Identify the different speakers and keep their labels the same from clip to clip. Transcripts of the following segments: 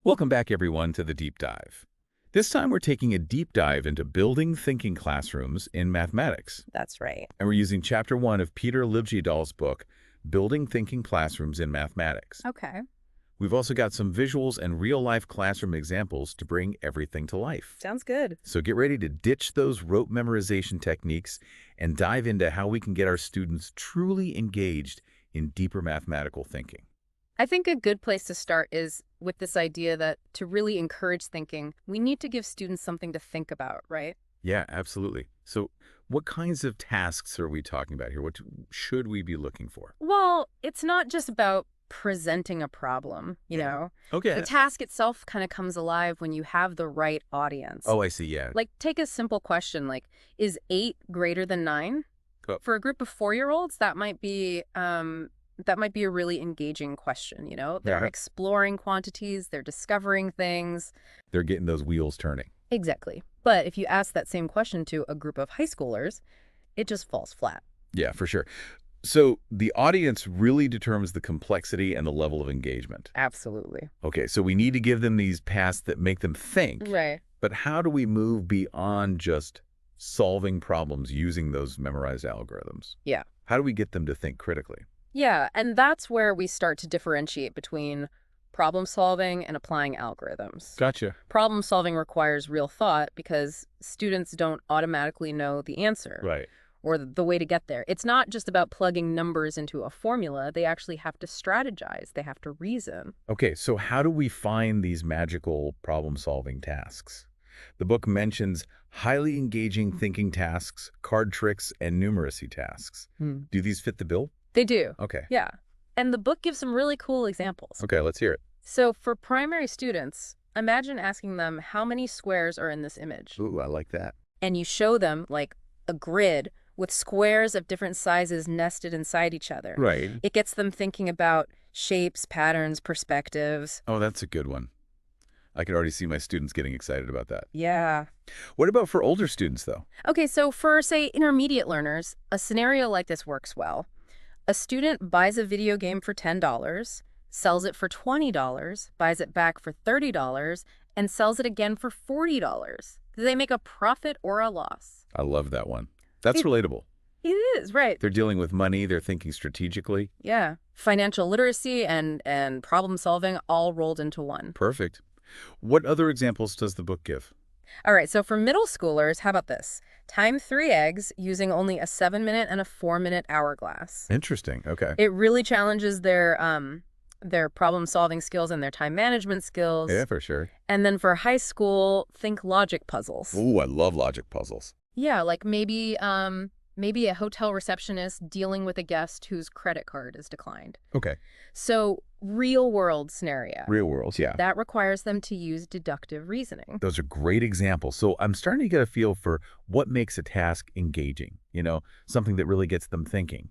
Speaker 1: Welcome back, everyone, to the Deep Dive. This time we're taking a deep dive into building thinking classrooms in mathematics.
Speaker 2: That's right.
Speaker 1: And we're using Chapter 1 of Peter Libgedal's book, Building Thinking Classrooms in Mathematics.
Speaker 2: Okay.
Speaker 1: We've also got some visuals and real-life classroom examples to bring everything to life.
Speaker 2: Sounds good.
Speaker 1: So get ready to ditch those rote memorization techniques and dive into how we can get our students truly engaged in deeper mathematical thinking.
Speaker 2: I think a good place to start is with this idea that to really encourage thinking, we need to give students something to think about, right?
Speaker 1: Yeah, absolutely. So what kinds of tasks are we talking about here? What should we be looking for?
Speaker 2: Well, it's not just about presenting a problem, you know?
Speaker 1: Okay.
Speaker 2: The task itself kind of comes alive when you have the right audience.
Speaker 1: Oh, I see, yeah.
Speaker 2: Like, take a simple question like, is 8 greater than 9?
Speaker 1: Oh.
Speaker 2: For a group of 4-year-olds, that might be a really engaging question, you know? They're exploring quantities, they're discovering things.
Speaker 1: They're getting those wheels turning.
Speaker 2: Exactly. But if you ask that same question to a group of high schoolers, it just falls flat.
Speaker 1: Yeah, for sure. So the audience really determines the complexity and the level of engagement.
Speaker 2: Absolutely.
Speaker 1: Okay, so we need to give them these tasks that make them think.
Speaker 2: Right.
Speaker 1: But how do we move beyond just solving problems using those memorized algorithms?
Speaker 2: Yeah.
Speaker 1: How do we get them to think critically?
Speaker 2: Yeah, and that's where we start to differentiate between problem solving and applying algorithms.
Speaker 1: Gotcha.
Speaker 2: Problem solving requires real thought because students don't automatically know the answer.
Speaker 1: Right.
Speaker 2: Or the way to get there. It's not just about plugging numbers into a formula. They actually have to strategize. They have to reason.
Speaker 1: Okay, so how do we find these magical problem-solving tasks? The book mentions highly engaging thinking tasks, card tricks, and numeracy tasks. Do these fit the bill?
Speaker 2: They do.
Speaker 1: Okay.
Speaker 2: Yeah. And the book gives some really cool examples.
Speaker 1: Okay, let's hear it.
Speaker 2: So for primary students, imagine asking them how many squares are in this image.
Speaker 1: Ooh, I like that.
Speaker 2: And you show them like a grid with squares of different sizes nested inside each other.
Speaker 1: Right.
Speaker 2: It gets them thinking about shapes, patterns, perspectives.
Speaker 1: Oh, that's a good one. I can already see my students getting excited about that.
Speaker 2: Yeah.
Speaker 1: What about for older students, though?
Speaker 2: Okay, so for, say, intermediate learners, a scenario like this works well. A student buys a video game for $10, sells it for $20, buys it back for $30, and sells it again for $40. Do they make a profit or a loss?
Speaker 1: I love that one. That's relatable.
Speaker 2: It is, right.
Speaker 1: They're dealing with money. They're thinking strategically.
Speaker 2: Yeah. Financial literacy and problem solving all rolled into one.
Speaker 1: Perfect. What other examples does the book give?
Speaker 2: All right, so for middle schoolers, how about this? Time 3 eggs using only a 7-minute and a 4-minute hourglass.
Speaker 1: Interesting. Okay.
Speaker 2: It really challenges their problem-solving skills and their time management skills.
Speaker 1: Yeah, for sure.
Speaker 2: And then for high school, think logic puzzles.
Speaker 1: Ooh, I love logic puzzles.
Speaker 2: Yeah, like maybe a hotel receptionist dealing with a guest whose credit card is declined.
Speaker 1: Okay.
Speaker 2: So real-world scenario.
Speaker 1: Real worlds, yeah.
Speaker 2: That requires them to use deductive reasoning.
Speaker 1: Those are great examples. So I'm starting to get a feel for what makes a task engaging, something that really gets them thinking.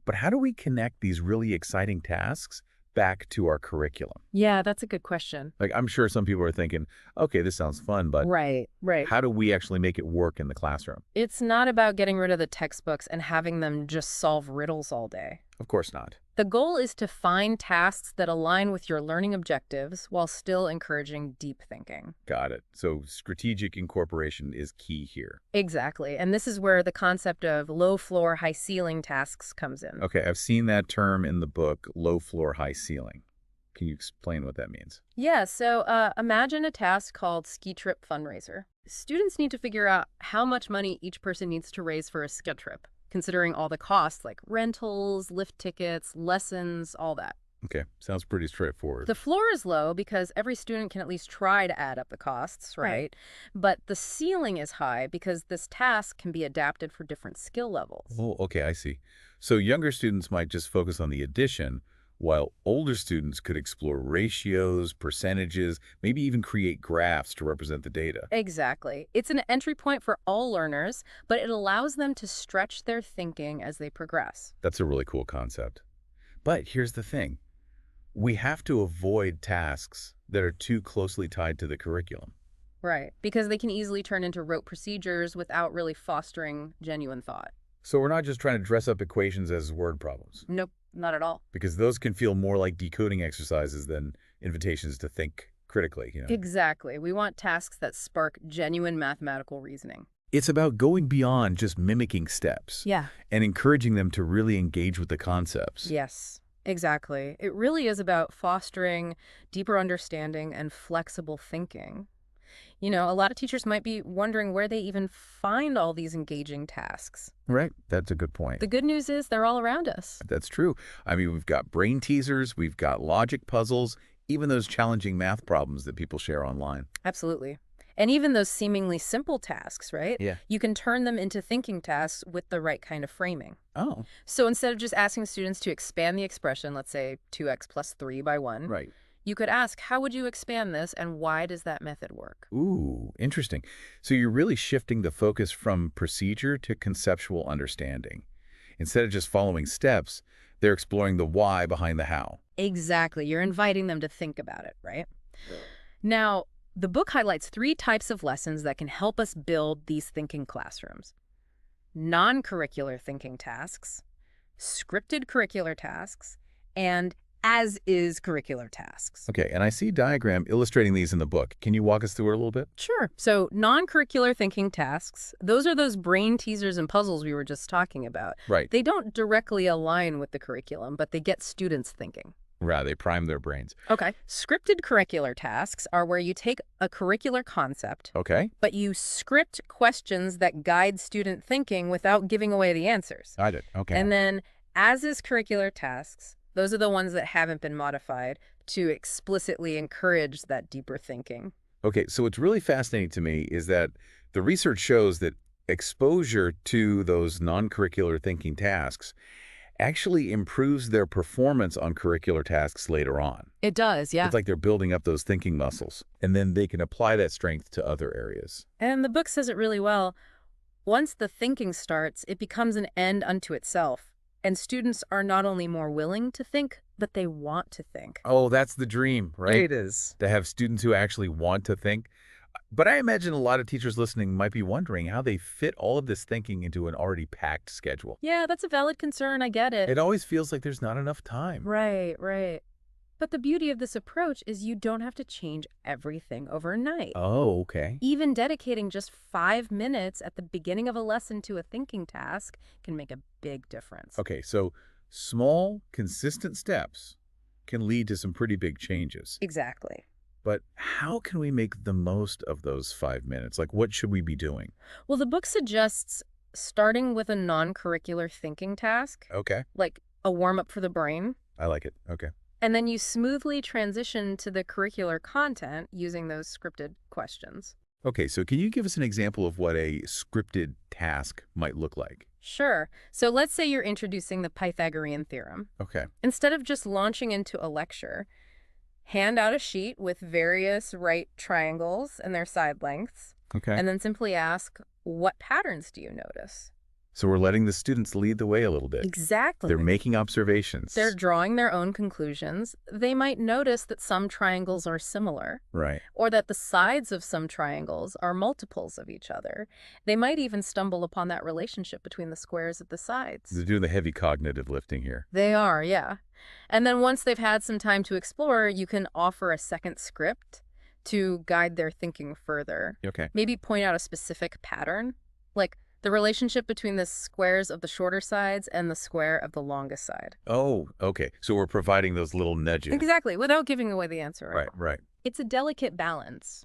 Speaker 1: But how do we connect these really exciting tasks back to our curriculum?
Speaker 2: Yeah, that's a good question.
Speaker 1: Like, I'm sure some people are thinking, okay, this sounds fun, but
Speaker 2: Right.
Speaker 1: how do we actually make it work in the classroom?
Speaker 2: It's not about getting rid of the textbooks and having them just solve riddles all day.
Speaker 1: Of course not.
Speaker 2: The goal is to find tasks that align with your learning objectives while still encouraging deep thinking.
Speaker 1: Got it. So strategic incorporation is key here.
Speaker 2: Exactly. And this is where the concept of low floor, high ceiling tasks comes in.
Speaker 1: Okay, I've seen that term in the book, low floor, high ceiling. Can you explain what that means?
Speaker 2: Yeah, so imagine a task called ski trip fundraiser. Students need to figure out how much money each person needs to raise for a ski trip, considering all the costs like rentals, lift tickets, lessons, all that.
Speaker 1: Okay, sounds pretty straightforward.
Speaker 2: The floor is low because every student can at least try to add up the costs, right? But the ceiling is high because this task can be adapted for different skill levels.
Speaker 1: Oh, okay, I see. So younger students might just focus on the addition, while older students could explore ratios, percentages, maybe even create graphs to represent the data.
Speaker 2: Exactly. It's an entry point for all learners, but it allows them to stretch their thinking as they progress.
Speaker 1: That's a really cool concept. But here's the thing. We have to avoid tasks that are too closely tied to the curriculum.
Speaker 2: Right, because they can easily turn into rote procedures without really fostering genuine thought.
Speaker 1: So we're not just trying to dress up equations as word problems.
Speaker 2: Nope, not at all.
Speaker 1: Because those can feel more like decoding exercises than invitations to think critically.
Speaker 2: Exactly. We want tasks that spark genuine mathematical reasoning.
Speaker 1: It's about going beyond just mimicking steps
Speaker 2: Yeah.
Speaker 1: and encouraging them to really engage with the concepts.
Speaker 2: Yes, exactly. It really is about fostering deeper understanding and flexible thinking. A lot of teachers might be wondering where they even find all these engaging tasks.
Speaker 1: Right. That's a good point.
Speaker 2: The good news is they're all around us.
Speaker 1: That's true. I mean, we've got brain teasers, we've got logic puzzles, even those challenging math problems that people share online.
Speaker 2: Absolutely. And even those seemingly simple tasks, right?
Speaker 1: Yeah.
Speaker 2: You can turn them into thinking tasks with the right kind of framing.
Speaker 1: Oh,
Speaker 2: So instead of just asking students to expand the expression, let's say 2x plus 3 by 1,
Speaker 1: right.
Speaker 2: you could ask, how would you expand this and why does that method work?
Speaker 1: Ooh, interesting. So you're really shifting the focus from procedure to conceptual understanding. Instead of just following steps, they're exploring the why behind the how.
Speaker 2: Exactly. You're inviting them to think about it, right? Now, the book highlights 3 types of lessons that can help us build these thinking classrooms. Non-curricular thinking tasks, scripted curricular tasks, and as-is curricular tasks.
Speaker 1: Okay, and I see a diagram illustrating these in the book. Can you walk us through it a little bit?
Speaker 2: Sure. So non-curricular thinking tasks, those are those brain teasers and puzzles we were just talking about.
Speaker 1: Right.
Speaker 2: They don't directly align with the curriculum, but they get students thinking.
Speaker 1: Right, they prime their brains.
Speaker 2: Okay. Scripted curricular tasks are where you take a curricular concept,
Speaker 1: Okay,
Speaker 2: but you script questions that guide student thinking without giving away the answers.
Speaker 1: I did. Okay.
Speaker 2: And then as-is curricular tasks, those are the ones that haven't been modified to explicitly encourage that deeper thinking.
Speaker 1: Okay, so what's really fascinating to me is that the research shows that exposure to those non-curricular thinking tasks actually improves their performance on curricular tasks later on.
Speaker 2: It does, yeah.
Speaker 1: It's like they're building up those thinking muscles, and then they can apply that strength to other areas.
Speaker 2: And the book says it really well. Once the thinking starts, it becomes an end unto itself. And students are not only more willing to think, but they want to think.
Speaker 1: Oh, that's the dream, right?
Speaker 2: It is.
Speaker 1: To have students who actually want to think. But I imagine a lot of teachers listening might be wondering how they fit all of this thinking into an already packed schedule.
Speaker 2: Yeah, that's a valid concern. I get it.
Speaker 1: It always feels like there's not enough time.
Speaker 2: Right, right. But the beauty of this approach is you don't have to change everything overnight.
Speaker 1: Oh, okay.
Speaker 2: Even dedicating just 5 minutes at the beginning of a lesson to a thinking task can make a big difference.
Speaker 1: Okay, so small, consistent steps can lead to some pretty big changes.
Speaker 2: Exactly.
Speaker 1: But how can we make the most of those 5 minutes? Like, what should we be doing?
Speaker 2: Well, the book suggests starting with a non-curricular thinking task,
Speaker 1: Okay,
Speaker 2: like a warm-up for the brain,
Speaker 1: I like it. Okay.
Speaker 2: and then you smoothly transition to the curricular content using those scripted questions.
Speaker 1: Okay, so can you give us an example of what a scripted task might look like?
Speaker 2: Sure. So let's say you're introducing the Pythagorean theorem.
Speaker 1: Okay.
Speaker 2: Instead of just launching into a lecture, hand out a sheet with various right triangles and their side lengths,
Speaker 1: Okay.
Speaker 2: and then simply ask, what patterns do you notice?
Speaker 1: So we're letting the students lead the way a little bit.
Speaker 2: Exactly.
Speaker 1: They're making observations.
Speaker 2: They're drawing their own conclusions. They might notice that some triangles are similar,
Speaker 1: Right.
Speaker 2: or that the sides of some triangles are multiples of each other. They might even stumble upon that relationship between the squares of the sides.
Speaker 1: They're doing the heavy cognitive lifting here.
Speaker 2: They are, yeah. And then once they've had some time to explore, you can offer a second script to guide their thinking further.
Speaker 1: Okay.
Speaker 2: Maybe point out a specific pattern, like the relationship between the squares of the shorter sides and the square of the longest side.
Speaker 1: Oh, okay. So we're providing those little nudges.
Speaker 2: Exactly, without giving away the answer.
Speaker 1: Right, right.
Speaker 2: It's a delicate balance.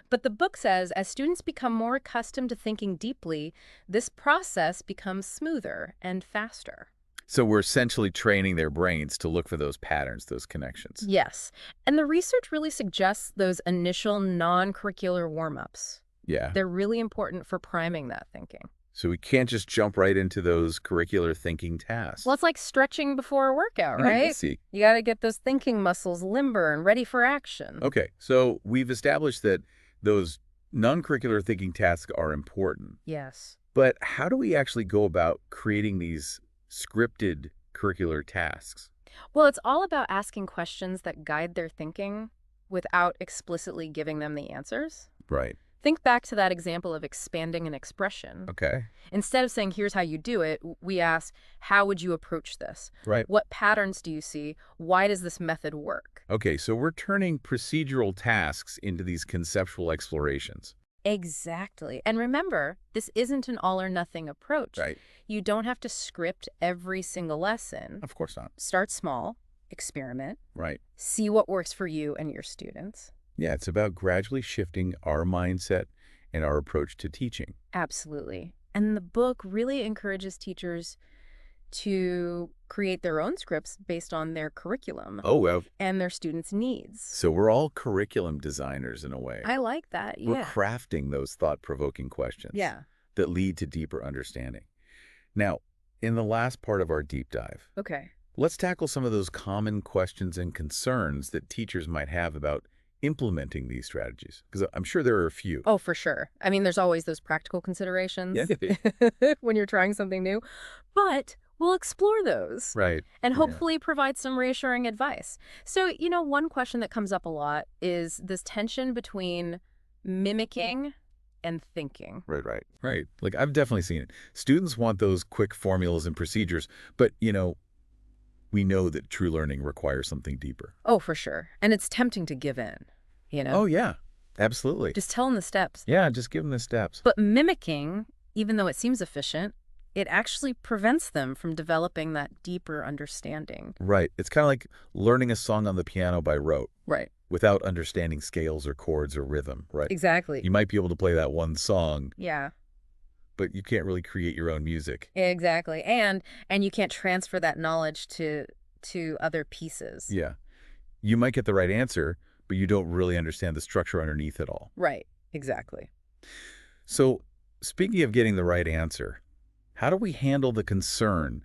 Speaker 2: But the book says as students become more accustomed to thinking deeply, this process becomes smoother and faster.
Speaker 1: So we're essentially training their brains to look for those patterns, those connections.
Speaker 2: Yes. And the research really suggests those initial non-curricular warm-ups.
Speaker 1: Yeah.
Speaker 2: They're really important for priming that thinking.
Speaker 1: So we can't just jump right into those curricular thinking tasks.
Speaker 2: Well, it's like stretching before a workout,
Speaker 1: I
Speaker 2: right?
Speaker 1: see.
Speaker 2: You got to get those thinking muscles limber and ready for action.
Speaker 1: Okay, so we've established that those non-curricular thinking tasks are important.
Speaker 2: Yes.
Speaker 1: But how do we actually go about creating these scripted curricular tasks?
Speaker 2: Well, it's all about asking questions that guide their thinking without explicitly giving them the answers.
Speaker 1: Right.
Speaker 2: Think back to that example of expanding an expression.
Speaker 1: Okay.
Speaker 2: Instead of saying, here's how you do it, we ask, how would you approach this?
Speaker 1: Right.
Speaker 2: What patterns do you see? Why does this method work?
Speaker 1: Okay, so we're turning procedural tasks into these conceptual explorations.
Speaker 2: Exactly. And remember, this isn't an all or nothing approach.
Speaker 1: Right.
Speaker 2: You don't have to script every single lesson.
Speaker 1: Of course not.
Speaker 2: Start small, experiment,
Speaker 1: Right.
Speaker 2: see what works for you and your students.
Speaker 1: Yeah, it's about gradually shifting our mindset and our approach to teaching.
Speaker 2: Absolutely. And the book really encourages teachers to create their own scripts based on their curriculum
Speaker 1: Oh, well,
Speaker 2: and their students' needs.
Speaker 1: so we're all curriculum designers in a way.
Speaker 2: I like that.
Speaker 1: We're
Speaker 2: Yeah.
Speaker 1: crafting those thought-provoking questions
Speaker 2: Yeah.
Speaker 1: that lead to deeper understanding. Now, in the last part of our deep dive,
Speaker 2: Okay.
Speaker 1: let's tackle some of those common questions and concerns that teachers might have about implementing these strategies, because I'm sure there are a few.
Speaker 2: Oh, for sure. I mean, there's always those practical considerations when you're trying something new, but we'll explore those
Speaker 1: Right.
Speaker 2: and
Speaker 1: Yeah.
Speaker 2: hopefully provide some reassuring advice. So, one question that comes up a lot is this tension between mimicking and thinking.
Speaker 1: Right. Like, I've definitely seen it. Students want those quick formulas and procedures, but, we know that true learning requires something deeper.
Speaker 2: Oh, for sure. And it's tempting to give in.
Speaker 1: Oh, yeah. Absolutely.
Speaker 2: Just tell them the steps.
Speaker 1: Yeah, just give them the steps.
Speaker 2: But mimicking, even though it seems efficient, it actually prevents them from developing that deeper understanding.
Speaker 1: Right. It's kind of like learning a song on the piano by rote
Speaker 2: Right.
Speaker 1: without understanding scales or chords or rhythm, right?
Speaker 2: Exactly.
Speaker 1: You might be able to play that one song,
Speaker 2: Yeah,
Speaker 1: but you can't really create your own music.
Speaker 2: exactly. And you can't transfer that knowledge to other pieces.
Speaker 1: Yeah. You might get the right answer, but you don't really understand the structure underneath it all.
Speaker 2: Right. Exactly.
Speaker 1: So, speaking of getting the right answer, how do we handle the concern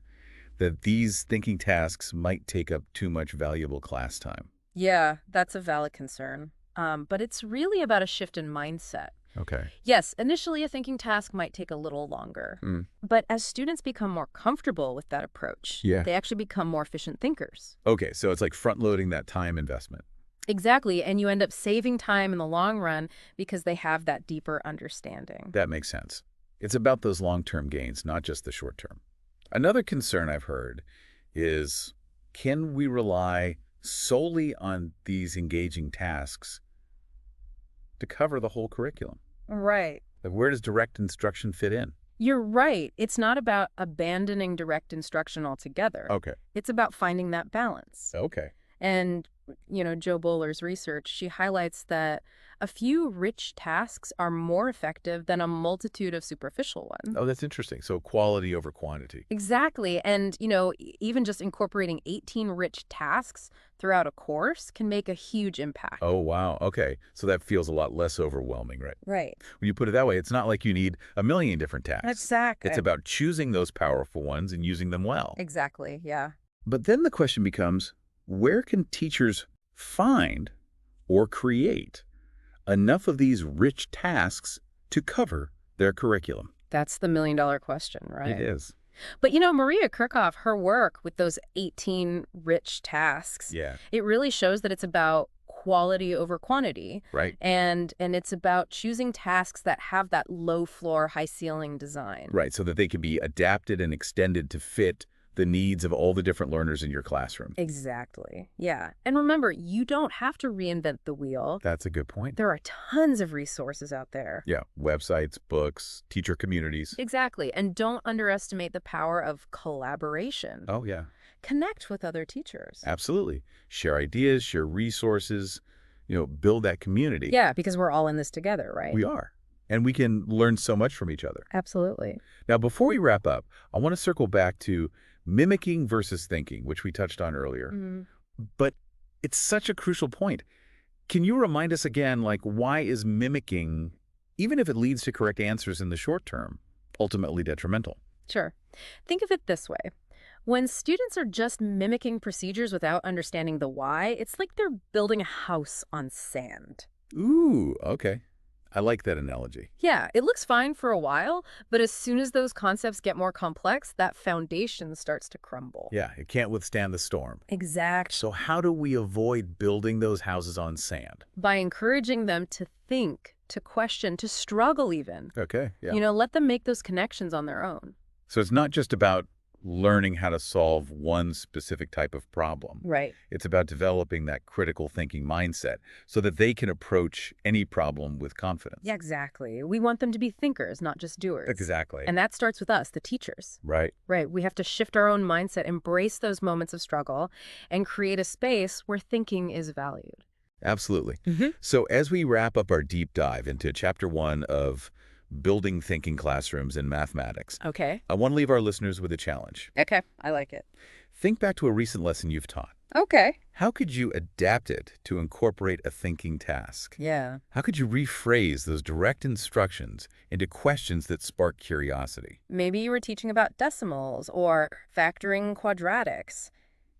Speaker 1: that these thinking tasks might take up too much valuable class time?
Speaker 2: Yeah, that's a valid concern. But it's really about a shift in mindset.
Speaker 1: Okay.
Speaker 2: Yes, initially a thinking task might take a little longer.
Speaker 1: Mm.
Speaker 2: But as students become more comfortable with that approach,
Speaker 1: Yeah.
Speaker 2: they actually become more efficient thinkers.
Speaker 1: Okay, so it's like front-loading that time investment.
Speaker 2: Exactly, and you end up saving time in the long run because they have that deeper understanding.
Speaker 1: That makes sense. It's about those long-term gains, not just the short-term. Another concern I've heard is, can we rely solely on these engaging tasks to cover the whole curriculum?
Speaker 2: Right.
Speaker 1: Like, where does direct instruction fit in?
Speaker 2: You're right. It's not about abandoning direct instruction altogether.
Speaker 1: Okay.
Speaker 2: It's about finding that balance.
Speaker 1: Okay.
Speaker 2: And, Joe Bowler's research, she highlights that a few rich tasks are more effective than a multitude of superficial ones.
Speaker 1: Oh, that's interesting. So quality over quantity.
Speaker 2: Exactly. And, even just incorporating 18 rich tasks throughout a course can make a huge impact.
Speaker 1: Oh, wow. Okay. So that feels a lot less overwhelming, right?
Speaker 2: Right.
Speaker 1: When you put it that way, it's not like you need a million different tasks.
Speaker 2: Exactly.
Speaker 1: It's about choosing those powerful ones and using them well.
Speaker 2: Exactly. Yeah.
Speaker 1: But then the question becomes, where can teachers find or create enough of these rich tasks to cover their curriculum?
Speaker 2: That's the million-dollar question, right?
Speaker 1: It is.
Speaker 2: But, Maria Kirchhoff, her work with those 18 rich tasks,
Speaker 1: Yeah.
Speaker 2: it really shows that it's about quality over quantity.
Speaker 1: Right.
Speaker 2: And it's about choosing tasks that have that low floor, high ceiling design.
Speaker 1: Right. So that they can be adapted and extended to fit the needs of all the different learners in your classroom.
Speaker 2: Exactly. Yeah. And remember, you don't have to reinvent the wheel.
Speaker 1: That's a good point.
Speaker 2: There are tons of resources out there.
Speaker 1: Yeah. Websites, books, teacher communities.
Speaker 2: Exactly. And don't underestimate the power of collaboration.
Speaker 1: Oh, yeah.
Speaker 2: Connect with other teachers.
Speaker 1: Absolutely. Share ideas, share resources, build that community.
Speaker 2: Yeah, because we're all in this together, right?
Speaker 1: We are. And we can learn so much from each other.
Speaker 2: Absolutely.
Speaker 1: Now, before we wrap up, I want to circle back to mimicking versus thinking, which we touched on earlier.
Speaker 2: Mm.
Speaker 1: But it's such a crucial point. Can you remind us again, why is mimicking, even if it leads to correct answers in the short term, ultimately detrimental?
Speaker 2: Sure. Think of it this way. When students are just mimicking procedures without understanding the why, it's like they're building a house on sand.
Speaker 1: Ooh, okay. I like that analogy.
Speaker 2: Yeah, it looks fine for a while, but as soon as those concepts get more complex, that foundation starts to crumble.
Speaker 1: Yeah, it can't withstand the storm.
Speaker 2: Exactly.
Speaker 1: So how do we avoid building those houses on sand?
Speaker 2: By encouraging them to think to question, to struggle even.
Speaker 1: Okay, yeah.
Speaker 2: Let them make those connections on their own.
Speaker 1: So it's not just about learning how to solve one specific type of problem.
Speaker 2: Right.
Speaker 1: It's about developing that critical thinking mindset so that they can approach any problem with confidence.
Speaker 2: Yeah, exactly. We want them to be thinkers, not just doers.
Speaker 1: Exactly.
Speaker 2: And that starts with us, the teachers.
Speaker 1: Right.
Speaker 2: Right. We have to shift our own mindset, embrace those moments of struggle, and create a space where thinking is valued.
Speaker 1: Absolutely.
Speaker 2: Hmm.
Speaker 1: So as we wrap up our deep dive into Chapter 1 of Building Thinking Classrooms in Mathematics,
Speaker 2: Okay.
Speaker 1: I want to leave our listeners with a challenge.
Speaker 2: Okay. I like it.
Speaker 1: Think back to a recent lesson you've taught.
Speaker 2: Okay.
Speaker 1: How could you adapt it to incorporate a thinking task?
Speaker 2: Yeah.
Speaker 1: How could you rephrase those direct instructions into questions that spark curiosity?
Speaker 2: Maybe you were teaching about decimals or factoring quadratics.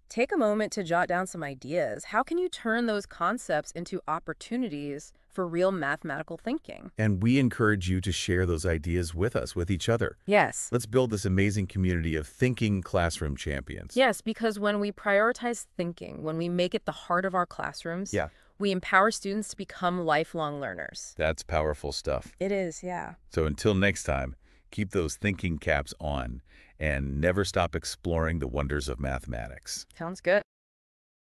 Speaker 2: Take a moment to jot down some ideas. How can you turn those concepts into opportunities for real mathematical thinking?
Speaker 1: And we encourage you to share those ideas with us, with each other.
Speaker 2: Yes.
Speaker 1: Let's build this amazing community of thinking classroom champions.
Speaker 2: Yes, because when we prioritize thinking, when we make it the heart of our classrooms,
Speaker 1: Yeah.
Speaker 2: we empower students to become lifelong learners.
Speaker 1: That's powerful stuff.
Speaker 2: It is, yeah.
Speaker 1: So until next time, keep those thinking caps on and never stop exploring the wonders of mathematics.
Speaker 2: Sounds good.